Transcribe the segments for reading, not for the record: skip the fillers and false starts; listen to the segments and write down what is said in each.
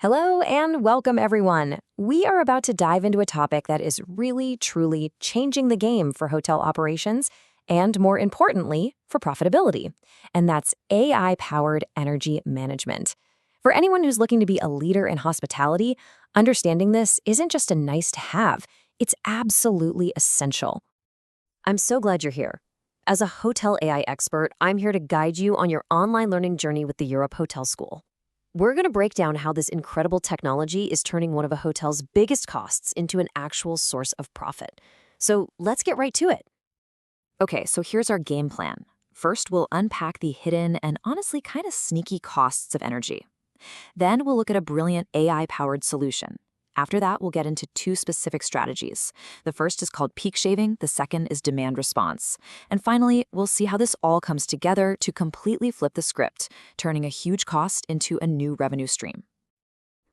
Hello and welcome, everyone. We are about to dive into a topic that is really, truly changing the game for hotel operations and, more importantly, for profitability. And that's AI-powered energy management. For anyone who's looking to be a leader in hospitality, understanding this isn't just a nice to have, it's absolutely essential. I'm so glad you're here. As a hotel AI expert, I'm here to guide you on your online learning journey with the Europe Hotel School. We're going to break down how this incredible technology is turning one of a hotel's biggest costs into an actual source of profit. So let's get right to it. Okay, so here's our game plan. First, we'll unpack the hidden and honestly kind of sneaky costs of energy. Then we'll look at a brilliant AI-powered solution. After that, we'll get into two specific strategies. The first is called peak shaving, the second is demand response. And finally, we'll see how this all comes together to completely flip the script, turning a huge cost into a new revenue stream.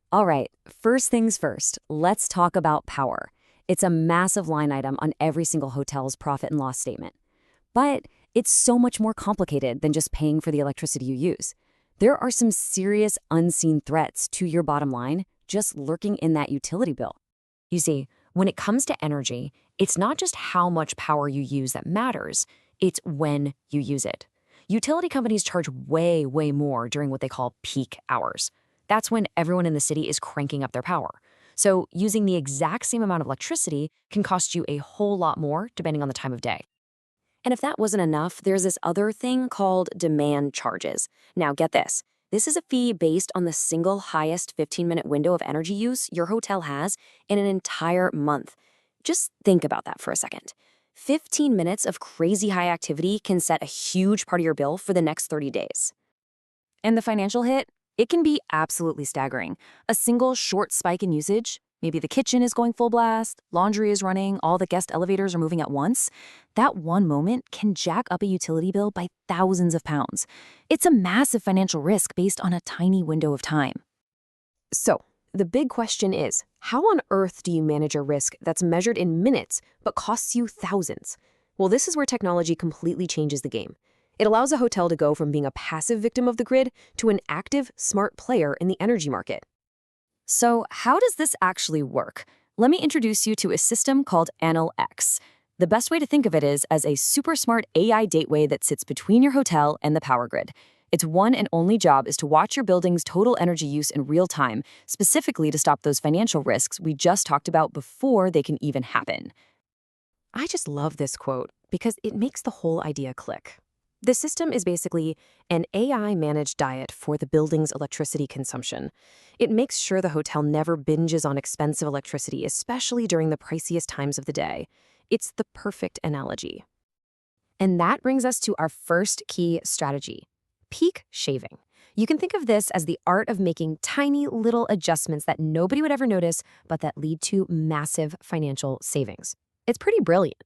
All right, first things first, let's talk about power. It's a massive line item on every single hotel's profit and loss statement. But it's so much more complicated than just paying for the electricity you use. There are some serious unseen threats to your bottom line just lurking in that utility bill. You see, when it comes to energy, it's not just how much power you use that matters, it's when you use it. Utility companies charge way, way more during what they call peak hours. That's when everyone in the city is cranking up their power. So using the exact same amount of electricity can cost you a whole lot more depending on the time of day. And if that wasn't enough, there's this other thing called demand charges. Now get this. This is a fee based on the single highest 15-minute window of energy use your hotel has in an entire month. Just think about that for a second. 15 minutes of crazy high activity can set a huge part of your bill for the next 30 days. And the financial hit? It can be absolutely staggering. A single short spike in usage, maybe the kitchen is going full blast, laundry is running, all the guest elevators are moving at once. That one moment can jack up a utility bill by thousands of pounds. It's a massive financial risk based on a tiny window of time. So, the big question is, how on earth do you manage a risk that's measured in minutes but costs you thousands? Well, this is where technology completely changes the game. It allows a hotel to go from being a passive victim of the grid to an active, smart player in the energy market. So how does this actually work? Let me introduce you to a system called Enel X. The best way to think of it is as a super smart AI gateway that sits between your hotel and the power grid. Its one and only job is to watch your building's total energy use in real time, specifically to stop those financial risks we just talked about before they can even happen. I just love this quote because it makes the whole idea click. The system is basically an AI-managed diet for the building's electricity consumption. It makes sure the hotel never binges on expensive electricity, especially during the priciest times of the day. It's the perfect analogy. And that brings us to our first key strategy, peak shaving. You can think of this as the art of making tiny little adjustments that nobody would ever notice, but that lead to massive financial savings. It's pretty brilliant.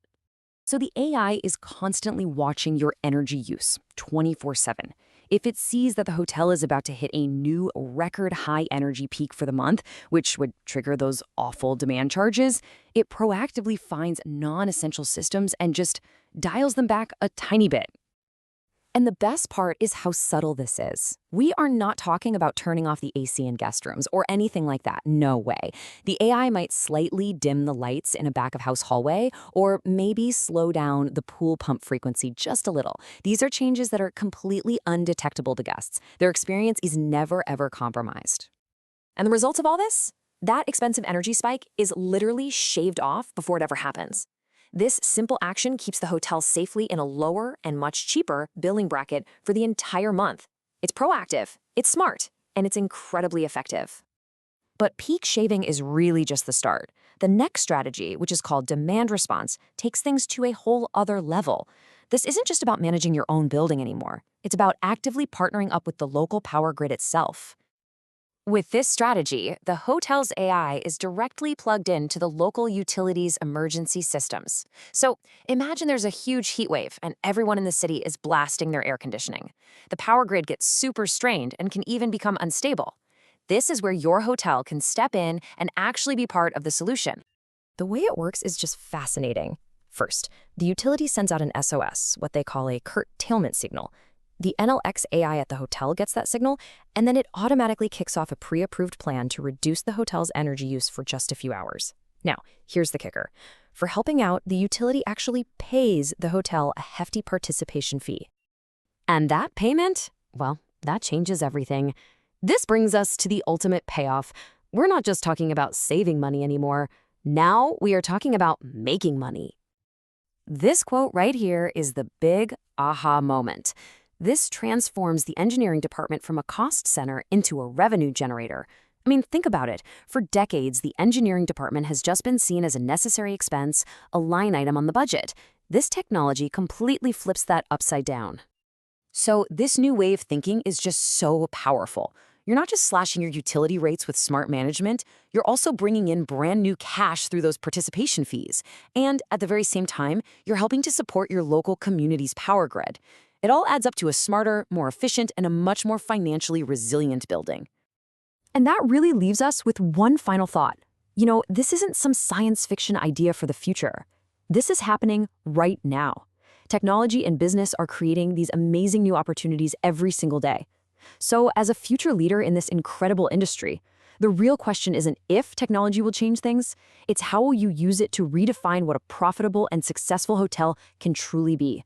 So the AI is constantly watching your energy use 24/7. If it sees that the hotel is about to hit a new record high energy peak for the month, which would trigger those awful demand charges, it proactively finds non-essential systems and just dials them back a tiny bit. And the best part is how subtle this is. We are not talking about turning off the AC in guest rooms or anything like that. No way. The AI might slightly dim the lights in a back-of-house hallway or maybe slow down the pool pump frequency just a little. These are changes that are completely undetectable to guests. Their experience is never, ever compromised. And the results of all this? That expensive energy spike is literally shaved off before it ever happens. This simple action keeps the hotel safely in a lower and much cheaper billing bracket for the entire month. It's proactive, it's smart, and it's incredibly effective. But peak shaving is really just the start. The next strategy, which is called demand response, takes things to a whole other level. This isn't just about managing your own building anymore. It's about actively partnering up with the local power grid itself. With this strategy, the hotel's AI is directly plugged into the local utilities' emergency systems. So imagine there's a huge heat wave and everyone in the city is blasting their air conditioning. The power grid gets super strained and can even become unstable. This is where your hotel can step in and actually be part of the solution. The way it works is just fascinating. First, the utility sends out an SOS, what they call a curtailment signal. The Enel AI at the hotel gets that signal, and then it automatically kicks off a pre-approved plan to reduce the hotel's energy use for just a few hours. Now, here's the kicker. For helping out, the utility actually pays the hotel a hefty participation fee. And that payment, well, that changes everything. This brings us to the ultimate payoff. We're not just talking about saving money anymore. Now we are talking about making money. This quote right here is the big aha moment. This transforms the engineering department from a cost center into a revenue generator. I mean, think about it. For decades, the engineering department has just been seen as a necessary expense, a line item on the budget. This technology completely flips that upside down. So this new way of thinking is just so powerful. You're not just slashing your utility rates with smart management, you're also bringing in brand new cash through those participation fees. And at the very same time, you're helping to support your local community's power grid. It all adds up to a smarter, more efficient, and a much more financially resilient building. And that really leaves us with one final thought. This isn't some science fiction idea for the future. This is happening right now. Technology and business are creating these amazing new opportunities every single day. So as a future leader in this incredible industry, the real question isn't if technology will change things, it's how will you use it to redefine what a profitable and successful hotel can truly be.